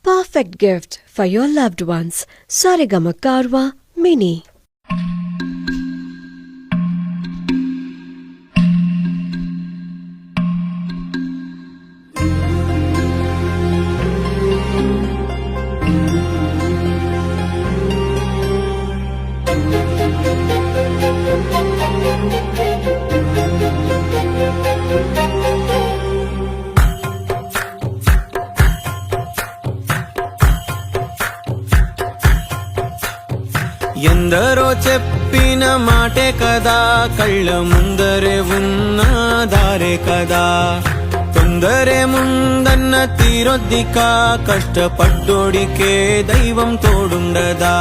perfect gift for your loved ones. Saregama Karwa Mini. ఎందరో చెప్పిన మాటే కదా, కళ్ళ ముందరే ఉన్న దారే కదా. తొందరే ముందన్న తీరొద్దిక, కష్టపడ్డోడికే దైవం తోడుండదా.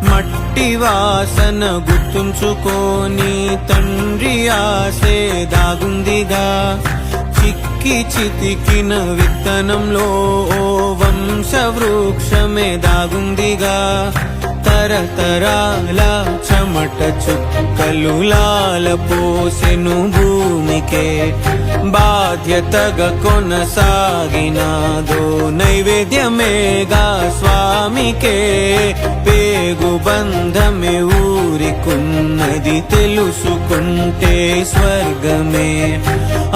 మట్టి వాసన గుర్తుంచుకోని తండ్రి ఆసే దాగుందిగా. చిక్కి చితికిన విత్తనంలో ఓ వంశ వృక్షమే దాగుందిగా. తరతరాల చెమట చుక్కలు లాల పోసెను భూమికే. బాధ్యతగా కొనసాగినాదో నైవేద్యమేగా స్వామికే. పేగు బంధమే ఊరికున్నది తెలుసుకుంటే స్వర్గమే.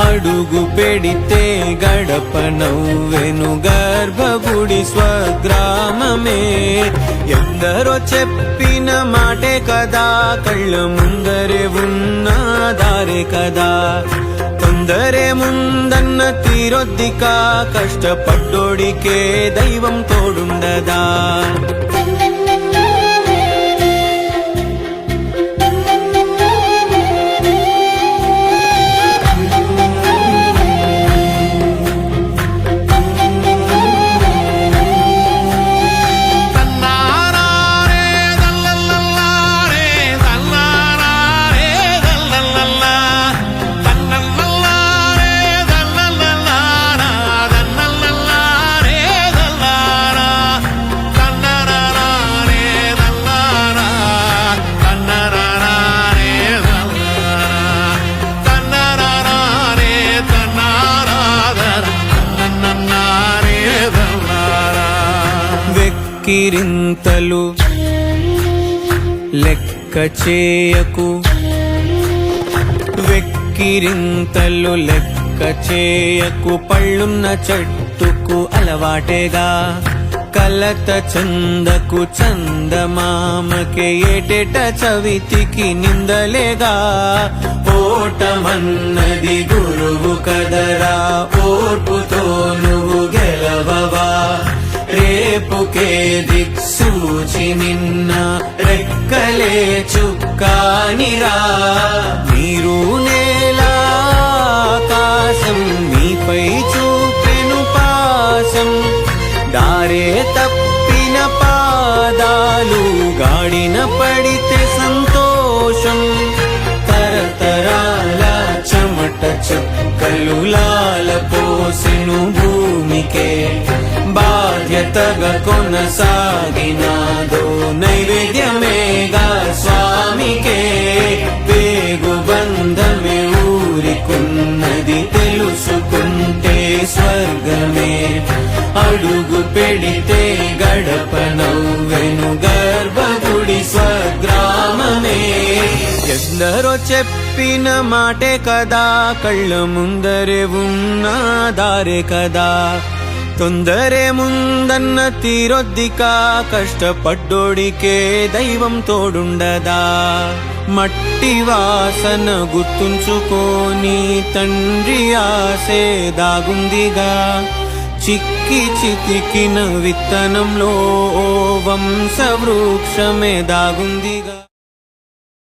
అడుగు పెడితే గడప నవ్వెను గర్భగుడి స్వగ్రామమే. ఎందరో చెప్పిన మాటే కదా, కళ్ళ ముందరే ఉన్న దారే కదా. తొందరే ముందన్న తీరొద్దిక, కష్టపడ్డోడికే దైవం తోడుండదా. వెక్కిరింతలు లెక్క చేయకు, వెక్కిరింతలు లెక్క చేయకు. పళ్ళున్న చెట్టుకు అలవాటేగా, కలత చందకు చందమామకే. ఏటేట చవితికి నిందలేగా. ఓటమన్నది గురువు కదరా, ఓర్పుతో నువ్వు గెలవవా. రేపుకే దిక్సూచి నిన్న రెక్కలే చుక్కానిరా. మీరు నేల ఆకాశం మీపై చూపెను పాసం. దారే తప్పిన పాదాలు గాడిన పడితే సంతోషం. తరతరాల చెమట చుక్కలు లాల పోసెను భూమికే. బాధ్యతగా కొనసాగినాదో నైవేద్యమేగా స్వామికే. పేగు బంధమే ఊరికున్నది తెలుసుకుంటే స్వర్గమే. అడుగు పెడితే గడప నవ్వెను గర్భగుడి స్వగ్రామమే. ఎందరో చెప్పిన మాటే కదా, కళ్ళ ముందరే ఉన్న దారే కదా. తొందరే ముందన్న తీరొద్దిక, కష్టపడ్డోడికే దైవం తోడుండదా. మట్టి వాసన గుర్తుంచుకోని తండ్రి ఆసే దాగుందిగా. చిక్కి చితికిన విత్తనంలో ఓ వంశ వృక్షమే దాగుందిగా.